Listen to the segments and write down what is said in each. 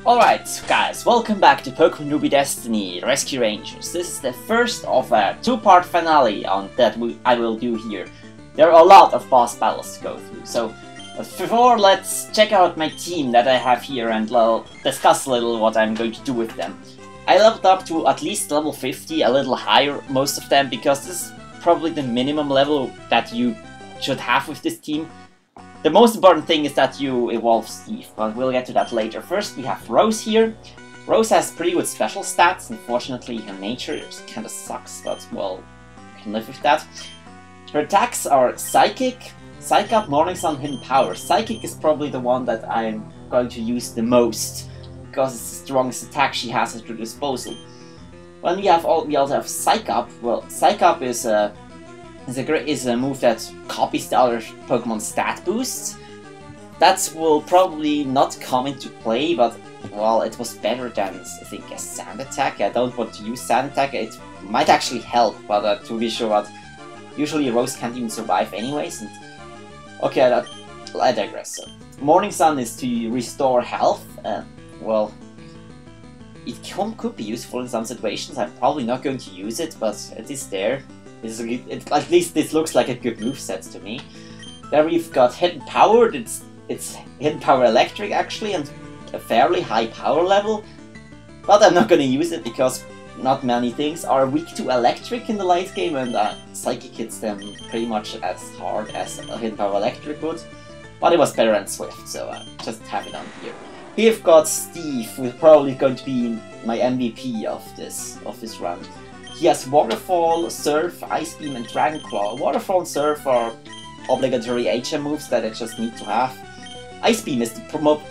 Alright guys, welcome back to Pokemon Ruby Destiny Rescue Rangers. This is the first of a two-part finale I will do here. There are a lot of boss battles to go through, so before let's check out my team that I have here and discuss a little what I'm going to do with them. I leveled up to at least level 50, a little higher most of them, because this is probably the minimum level that you should have with this team. The most important thing is that you evolve Steve, but we'll get to that later. First we have Rose here. Rose has pretty good special stats. Unfortunately her nature kinda sucks, but well, we can live with that. Her attacks are Psychic, Psych Up, Morning Sun, Hidden Power. Psychic is probably the one that I'm going to use the most, because it's the strongest attack she has at her disposal. When we also have Psych Up. Well, Psych Up is a move that copies the other Pokemon's stat boosts. That will probably not come into play, but well, it was better than I think a Sand Attack. I don't want to use Sand Attack. It might actually help, but to be sure, but usually Rose can't even survive anyways. And okay, I digress. So, Morning Sun is to restore health. Well, it could be useful in some situations. I'm probably not going to use it, but it is there. At least this looks like a good moveset to me. There we've got Hidden Power. It's Hidden Power Electric actually, and a fairly high power level. But I'm not going to use it because not many things are weak to Electric in the late game, and Psychic hits them pretty much as hard as Hidden Power Electric would. But it was better than Swift, so just have it on here. We've got Steve, who's probably going to be my MVP of this run. He has Waterfall, Surf, Ice Beam, and Dragon Claw. Waterfall and Surf are obligatory HM moves that I just need to have. Ice Beam is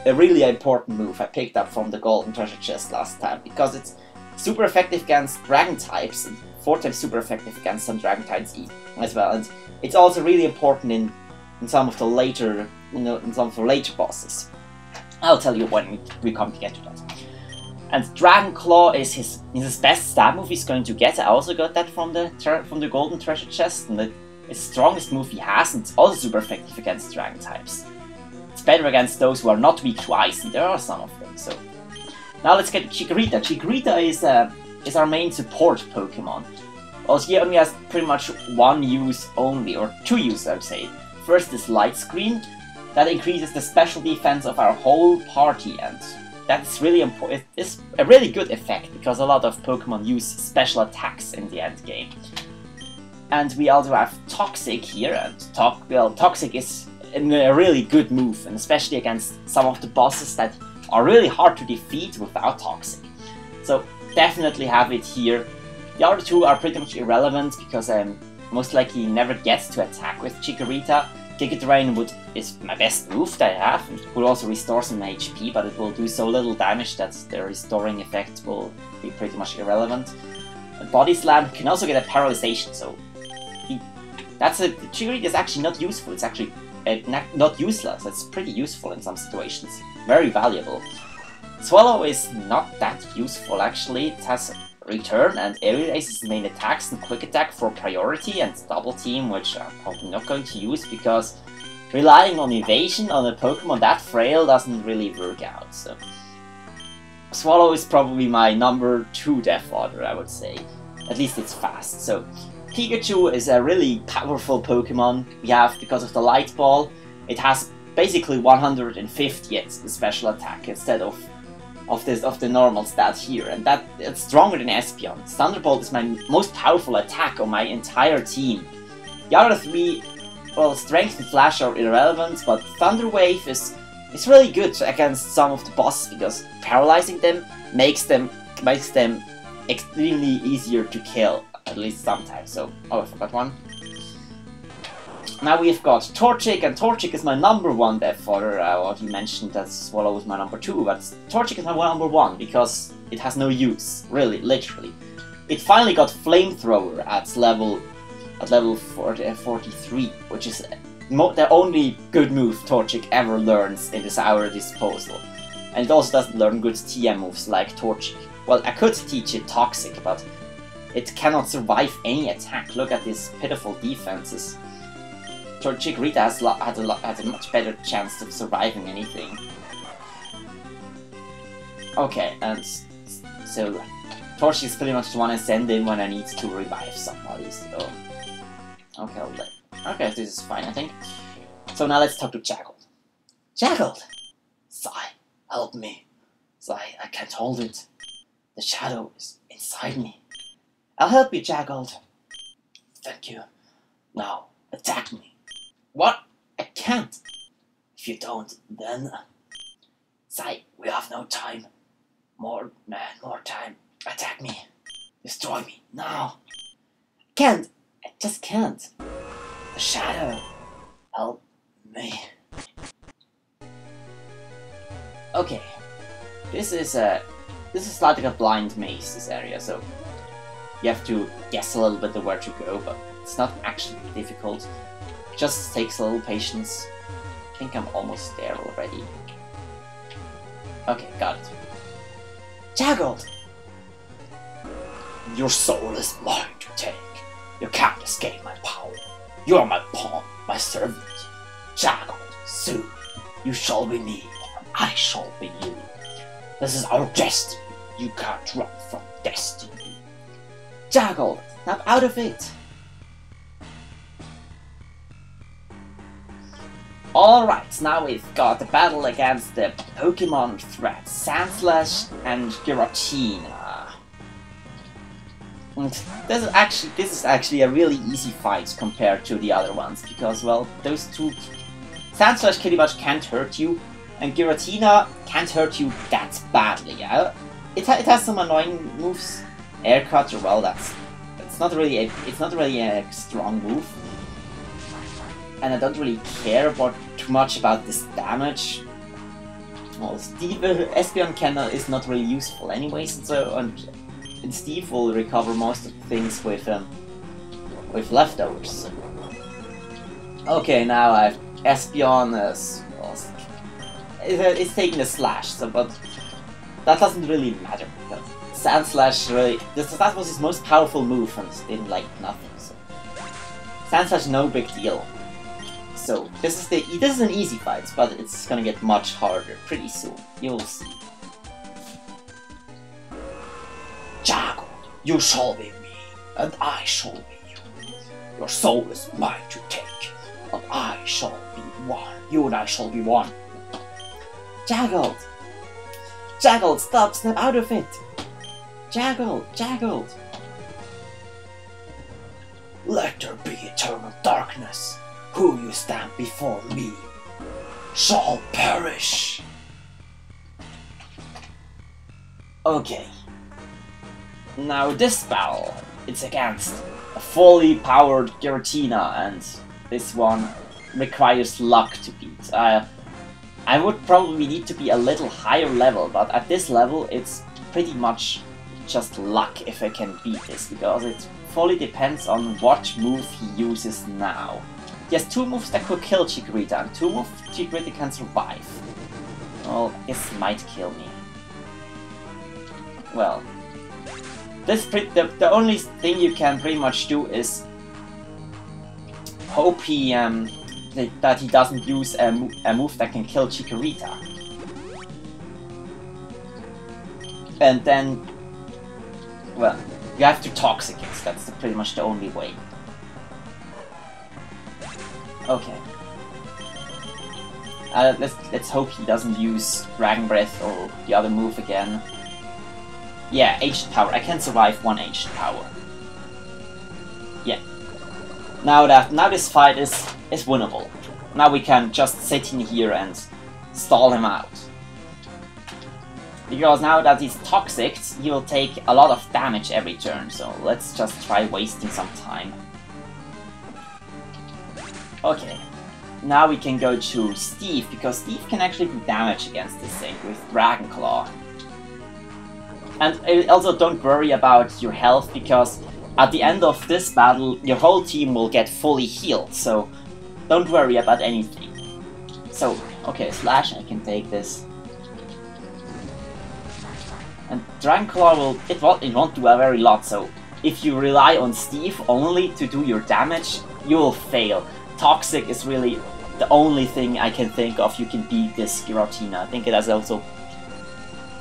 a really important move I picked up from the Golden Treasure Chest last time, because it's super effective against Dragon types, and 4 times super effective against some Dragon types as well. And it's also really important in some of the later, bosses. I'll tell you when we come to get to that. And Dragon Claw is his best stat move he's going to get. I also got that from the Golden Treasure Chest, and it's the strongest move he has, and it's also super effective against Dragon types. It's better against those who are not weak to Ice, and there are some of them. So now let's get to Chikorita. Chikorita is our main support Pokemon. Also, he only has pretty much one use only, or 2 uses I would say. First is Light Screen. That increases the special defense of our whole party, and that's really important. It's a really good effect because a lot of Pokemon use special attacks in the end game. And we also have Toxic here, and Toxic is a really good move, and especially against some of the bosses that are really hard to defeat without Toxic. So definitely have it here. The other 2 are pretty much irrelevant because most likely never gets to attack with Chikorita. Giga Drain is my best move that I have. It will also restore some HP, but it will do so little damage that the restoring effect will be pretty much irrelevant. And Body Slam can also get a paralyzation, so Chikorita is actually not useful. It's actually not useless. It's pretty useful in some situations. Very valuable. Swallow is not that useful actually. It has Return and Aerial Ace is main attacks, and Quick Attack for priority, and Double Team, which I'm probably not going to use because relying on evasion on a Pokemon that frail doesn't really work out. So Swallow is probably my number 2 Death Water, I would say. At least it's fast. So Pikachu is a really powerful Pokemon we have because of the Light Ball. It has basically 150th special attack instead of the normal stat here, and it's stronger than Espeon. Thunderbolt is my most powerful attack on my entire team. The other 3, well, Strength and Flash are irrelevant, but Thunder Wave is really good against some of the bosses because paralyzing them makes them extremely easier to kill, at least sometimes. So, oh, I forgot one. Now we've got Torchic, and Torchic is my number 1 Death Fodder. What you mentioned that Swallow was my number 2, but Torchic is my number 1 because it has no use, really, literally. It finally got Flamethrower at level 43, which is the only good move Torchic ever learns in our disposal. And it also doesn't learn good TM moves like Torchic. Well, I could teach it Toxic, but it cannot survive any attack. Look at these pitiful defenses. Chikorita has a much better chance of surviving anything. Okay, and so Torch is pretty much the one I send in when I need to revive somebody, so... Okay, okay, this is fine, I think. So now let's talk to Jagold. Jagold! Sai, help me. Sai, I can't hold it. The shadow is inside me. I'll help you, Jagold. Thank you. Now, attack me. What? I can't. If you don't, then... Sai, we have no time. More time. Attack me. Destroy me, now. Can't. I just can't. The shadow. Help me. Okay. This is like a blind maze, this area, so you have to guess a little bit of where to go, but it's not actually difficult. It just takes a little patience. I think I'm almost there already. Okay, got it. Jagold! Your soul is mine to take. You can't escape my power. You are my pawn, my servant. Jagold, soon you shall be me, and I shall be you. This is our destiny. You can't run from destiny. Jagold, snap out of it. Alright, now we've got the battle against the Pokemon threat, Sandslash and Giratina. And this is actually a really easy fight compared to the other ones, because, well, those two... Sandslash pretty much can't hurt you, and Giratina can't hurt you that badly, yeah? It has some annoying moves. Air Cut, well, it's not really a strong move. And I don't really care too much about this damage. Well, Espeon Cannon is not really useful anyways, and Steve will recover most of the things with leftovers. Okay, now I've Espeon it's taking a slash, but that doesn't really matter because Sandslash really that was his most powerful move and didn't like nothing. So Sandslash, no big deal. So this is an easy fight, but it's gonna get much harder pretty soon. You'll see. Jagold, you shall be me, and I shall be you. Your soul is mine to take, and I shall be one. You and I shall be one. Jagold! Jagold, stop! Snap out of it! Jagold! Jagold! Let there be eternal darkness. Who you stand before me shall perish. Okay. Now this battle, it's against a fully powered Giratina, and this one requires luck to beat. I would probably need to be a little higher level, but at this level it's pretty much just luck if I can beat this, because it fully depends on what move he uses now. He has two moves that could kill Chikorita, and two moves Chikorita can survive. Well, this might kill me. Well, the only thing you can pretty much do is hope he that he doesn't use a move that can kill Chikorita. And then, well, you have to Toxic it. That's pretty much the only way. Okay. Let's hope he doesn't use Dragon Breath or the other move again. Yeah, Aged Power. I can survive one Aged Power. Yeah. Now this fight is winnable. Now we can just sit in here and stall him out. Because now that he's toxic, he will take a lot of damage every turn, so let's just try wasting some time. Okay, now we can go to Steve, because Steve can actually do damage against this thing with Dragon Claw. And also don't worry about your health, because at the end of this battle, your whole team will get fully healed, so don't worry about anything. So, okay, Slash, I can take this. And Dragon Claw it won't do a very lot, so if you rely on Steve only to do your damage, you will fail. Toxic is really the only thing I can think of you can beat this Giratina. I think it has also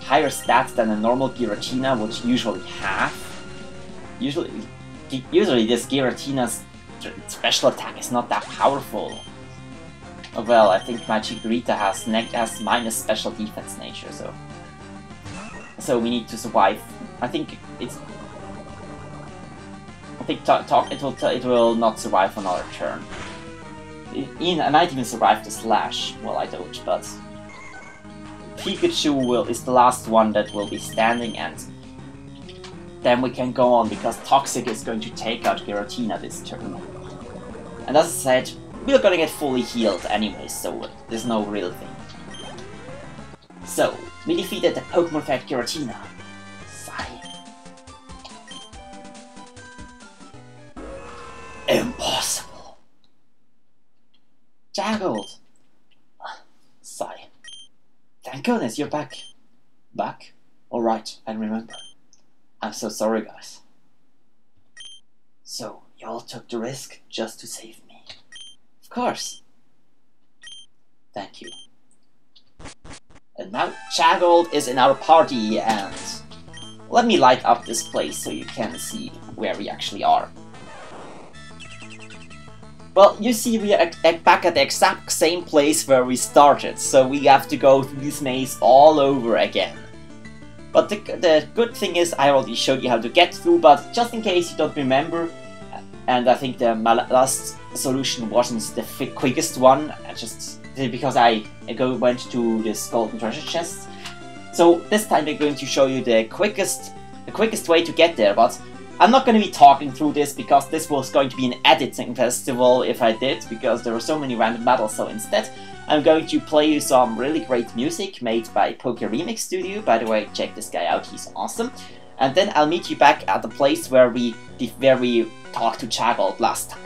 higher stats than a normal Giratina would usually have. Usually this Giratina's special attack is not that powerful. Oh, well, I think my Chikorita has minus special defense nature, so we need to survive. I think it will not survive another turn. I might even survive the slash. Well, I don't, but Pikachu is the last one that will be standing, and then we can go on, because Toxic is going to take out Giratina this turn. And as I said, we're gonna get fully healed anyway, so there's no real thing. So, we defeated the Pokemon effect Giratina. Sigh. Impossible. Jagold. Sigh. Thank goodness you're back. Back? Alright, I remember. I'm so sorry, guys. So, you all took the risk just to save me. Of course. Thank you. And now Jagold is in our party, and let me light up this place so you can see where we actually are. Well, you see we are back at the exact same place where we started, so we have to go through this maze all over again. But the good thing is I already showed you how to get through, but just in case you don't remember, and I think my last solution wasn't the quickest one, just because I went to this golden treasure chest. So this time we're going to show you the quickest way to get there, but I'm not going to be talking through this because this was going to be an editing festival if I did, because there were so many random battles. So instead I'm going to play you some really great music made by Poke Remix Studio. By the way, check this guy out, he's awesome. And then I'll meet you back at the place where we talked to Jagold last time.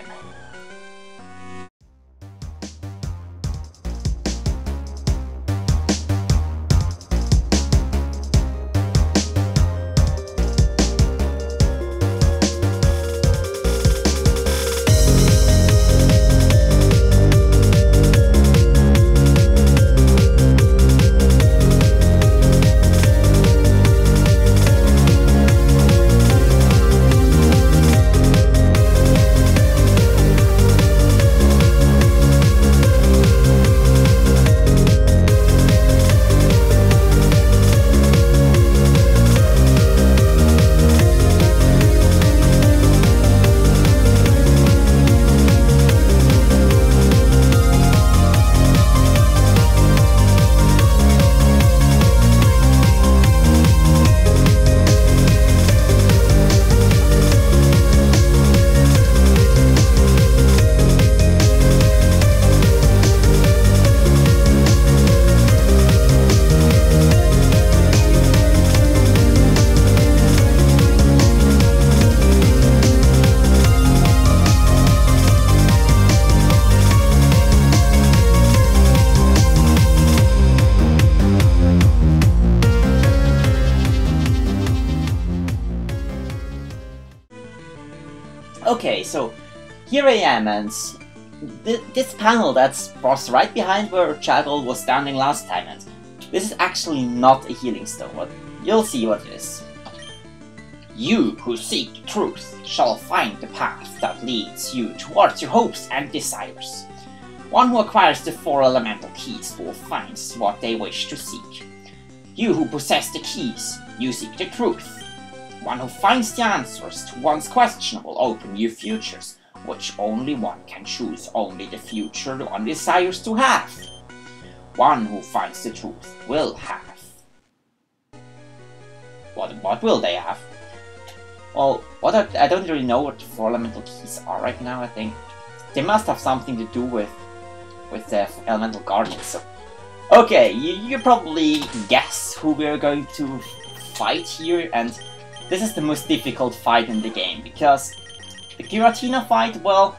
Okay, so here I am, and this panel was right behind where Jagold was standing last time, and this is actually not a healing stone, but you'll see what it is. You who seek the truth shall find the path that leads you towards your hopes and desires. One who acquires the 4 elemental keys will find what they wish to seek. You who possess the keys, you seek the truth. One who finds the answers to one's question will open new futures, which only one can choose, only the future one desires to have. One who finds the truth will have. What will they have? Well, I don't really know what the 4 elemental keys are right now. I think they must have something to do with the elemental guardians. So, okay, you probably guess who we're going to fight here, and this is the most difficult fight in the game, because the Giratina fight, well,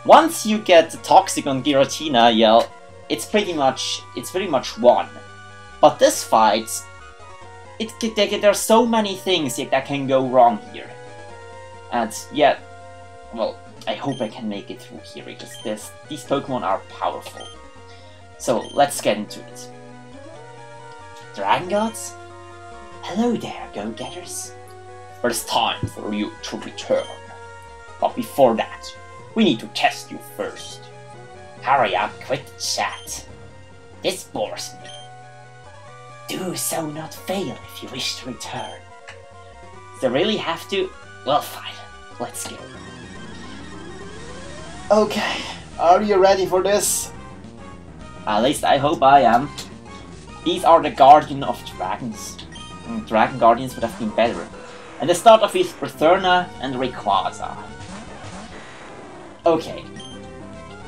once you get the Toxic on Giratina, yeah, it's pretty much won. But this fight, there are so many things that can go wrong here. And yeah, well, I hope I can make it through here, because these Pokemon are powerful. So let's get into it. Dragon Gods? Hello there, go-getters. But it's time for you to return. But before that, we need to test you first. Hurry up, quit the chat. This bores me. Do so not fail if you wish to return. So really have to? Well, fine. Let's go. Okay, are you ready for this? At least I hope I am. These are the Guardian of Dragons. Dragon Guardians would have been better. And the start off with Brotherna and Rayquaza. Okay.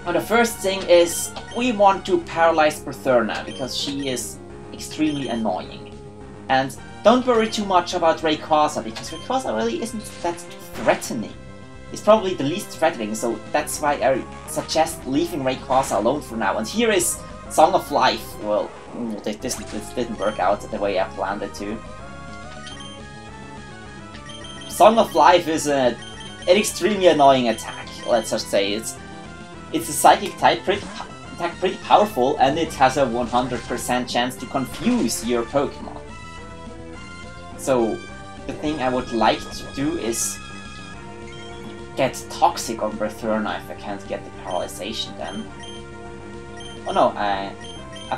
Now the first thing is, we want to paralyze Brotherna because she is extremely annoying. And don't worry too much about Rayquaza, because Rayquaza really isn't that threatening. It's probably the least threatening, so that's why I suggest leaving Rayquaza alone for now. And here is Song of Life. Well, this didn't work out the way I planned it to. Song of Life is an extremely annoying attack, let's just say. It's a psychic type, pretty powerful, and it has a 100% chance to confuse your Pokemon. So, the thing I would like to do is get Toxic on Brotherna if I can't get the Paralyzation then. Oh no, I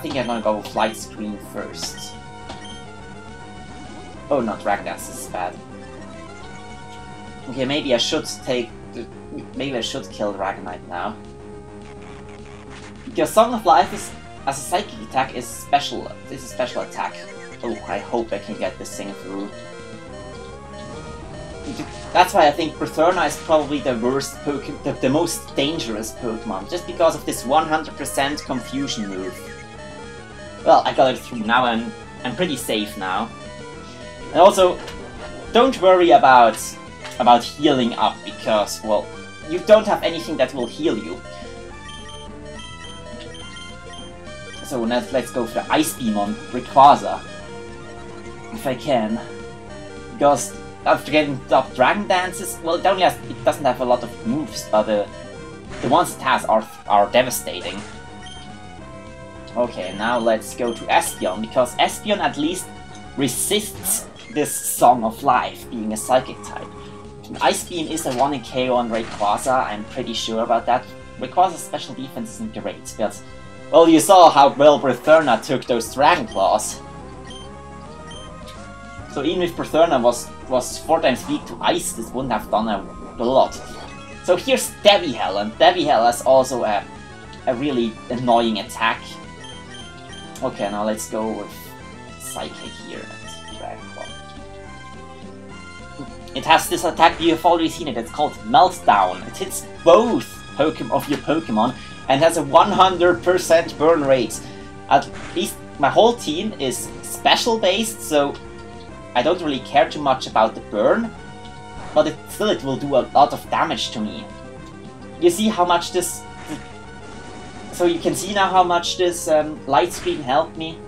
think I'm gonna go with Light Screen first. Oh no, Dragon Dance is bad. Okay, maybe I should kill Dragonite now. Because Song of Life is, as a psychic attack, is special. It's a special attack. Oh, I hope I can get this thing through. That's why I think Brotherna is probably the worst Pokemon, the most dangerous Pokemon, just because of this 100% confusion move. Well, I got it through now, and I'm pretty safe now. And also, don't worry about healing up, because, well, you don't have anything that will heal you. So let's go for the Ice Beam on Rayquaza, if I can, because after getting up Dragon Dances, well, it doesn't have a lot of moves, but the ones it has are devastating. Okay, now let's go to Espeon, because Espeon at least resists this Song of Life, being a psychic type. Ice Beam is a 1 KO on Rayquaza, I'm pretty sure about that. Rayquaza's special defense isn't great, but, well, you saw how well Brotherna took those Dragon Claws. So even if Brotherna was 4 times weak to Ice, this wouldn't have done a lot. So here's Devihel, and Devihel has also a really annoying attack. Okay, now let's go with Psychic here and Dragon Claw. It has this attack, you've already seen it, it's called Meltdown. It hits both of your Pokemon and has a 100% burn rate. At least my whole team is special based, so I don't really care too much about the burn, but it will do a lot of damage to me. You see how much this... So you can see now how much this Light Screen helped me.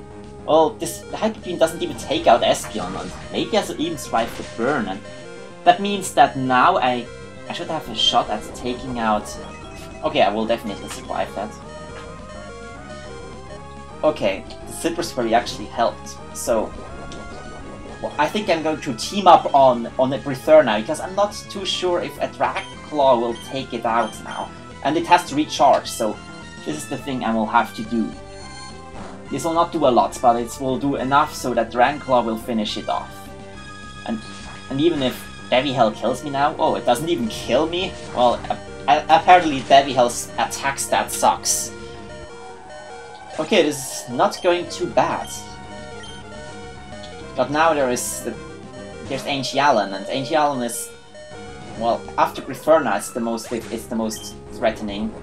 Well, this Hyper Beam doesn't even take out Espeon, and maybe I should even survive the burn, and that means that now I should have a shot at taking out... Okay, I will definitely survive that. Okay, the Citrus Berry actually helped, so... Well, I think I'm going to team up on the Brotherna, because I'm not too sure if a Dragon Claw will take it out now. And it has to recharge, so this is the thing I will have to do. This will not do a lot, but it will do enough so that Dragon Claw will finish it off. And even if Devihel kills me now... Oh, it doesn't even kill me? Well, apparently Devihel's attack stat sucks. Okay, this is not going too bad. But now there's Anchialan, and Anchialan is, well, after Brotherna it's the most threatening.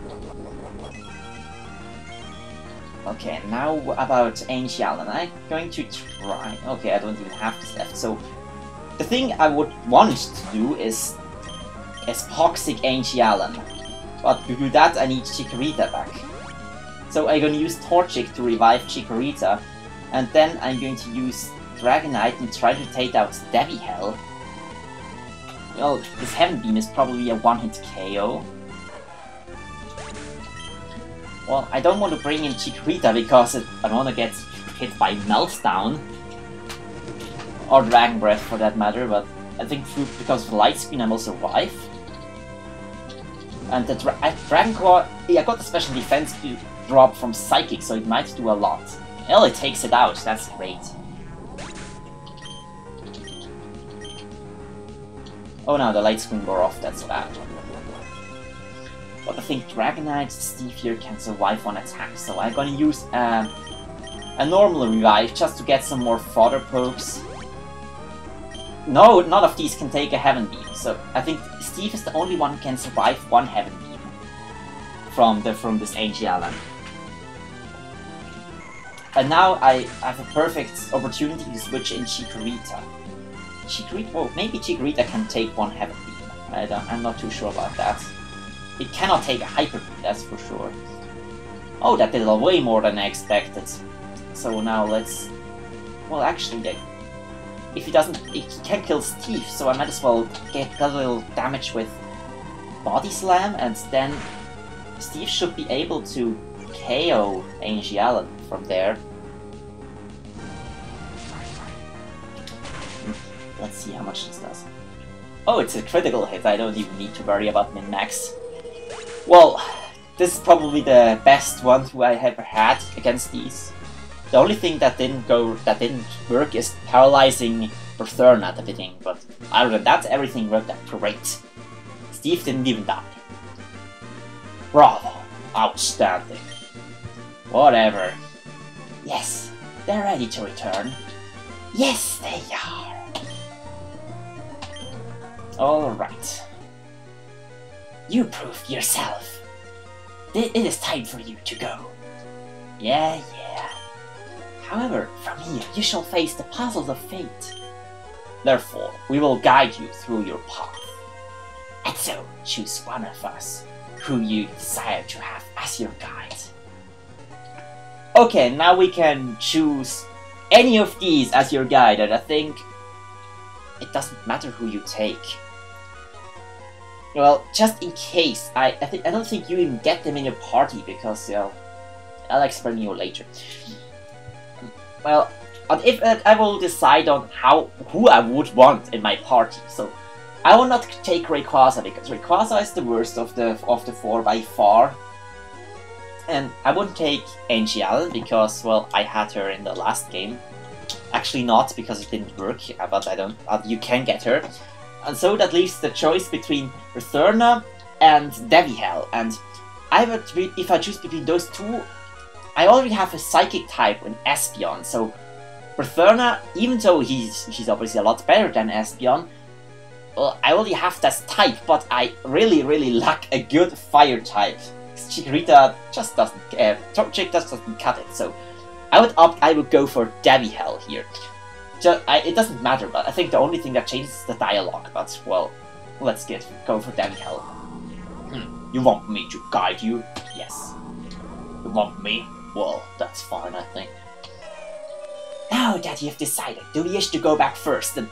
Okay, now about Anchialan. I'm going to try. Okay, I don't even have this left. So the thing I would want to do is Toxic Anchialan. But to do that I need Chikorita back. So I'm going to use Torchic to revive Chikorita, and then I'm going to use Dragonite and try to take out Devihel. Well, this Heaven Beam is probably a one-hit KO. Well, I don't want to bring in Chikorita because I don't want to get hit by Meltdown. or Dragon Breath for that matter, but I think because of the light screen I will survive. And the Dragon Claw, I got the special defense drop from Psychic, so it might do a lot. Well, it takes it out, that's great. Oh no, the light screen wore off, that's bad. But I think Dragonite Steve here can survive one attack, so I'm gonna use a normal revive just to get some more fodder pokes. No, none of these can take a Heaven Beam, so I think Steve is the only one who can survive one Heaven Beam from this Angel Island. And now I have a perfect opportunity to switch in Chikorita. Oh, maybe Chikorita can take one Heaven Beam. I'm not too sure about that. It cannot take a Hyper Beam, that's for sure. Oh, that did way more than I expected. So now let's... Well, actually, if he doesn't... He can kill Steve, so I might as well get a little damage with Body Slam, and then Steve should be able to KO Angel Island from there. Let's see how much this does. Oh, it's a critical hit, I don't even need to worry about min-max. Well, this is probably the best one who I ever had against these. The only thing that didn't work is paralyzing Berthurn at the beginning, but other than that, everything worked out great. Steve didn't even die. Bravo! Outstanding. Whatever. Yes, they're ready to return. Yes, they are. Alright. You proved yourself. It is time for you to go. Yeah. However, from here you shall face the puzzles of fate. Therefore, we will guide you through your path. And so, choose one of us, who you desire to have as your guide. Okay, now we can choose any of these as your guide, and I think it doesn't matter who you take. Well, just in case, I don't think you even get them in your party, because, I'll explain you later. Well, if I will decide on who I would want in my party, so I will not take Rayquaza, because Rayquaza is the worst of the four by far. And I wouldn't take Angel Island, because, well, I had her in the last game. Actually not, because it didn't work, but you can get her. And so that leaves the choice between Berthurna and Devihel, and if I choose between those two, I already have a Psychic type in Espeon, so Berthurna, even though he's obviously a lot better than Espeon, well, I already have that type, but I really lack a good Fire type. Chikorita just doesn't cut it, so I would go for Devihel here. It doesn't matter, but I think the only thing that changes is the dialogue, but, well, let's go for Devihel. You want me to guide you? Yes. You want me? Well, that's fine, I think. Now that you've decided, do you wish to go back first? And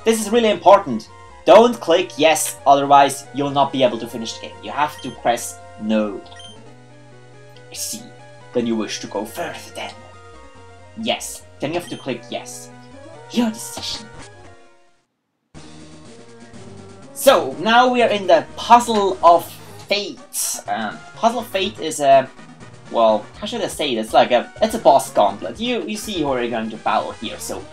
this is really important. Don't click yes, otherwise you'll not be able to finish the game. You have to press no. I see. Then you wish to go further then. Yes. Then you have to click yes. Your decision. So, now we are in the Puzzle of Fate. Puzzle of Fate is a... Well, how should I say it? It's a boss gauntlet. You see who are going to battle here, so...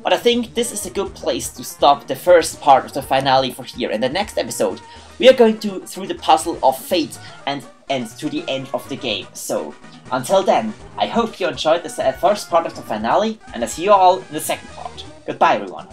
But I think this is a good place to stop the first part of the finale for here. In the next episode, we are going through the Puzzle of Fate and to the end of the game. So, until then, I hope you enjoyed the first part of the finale, and I see you all in the second part. Goodbye, everyone.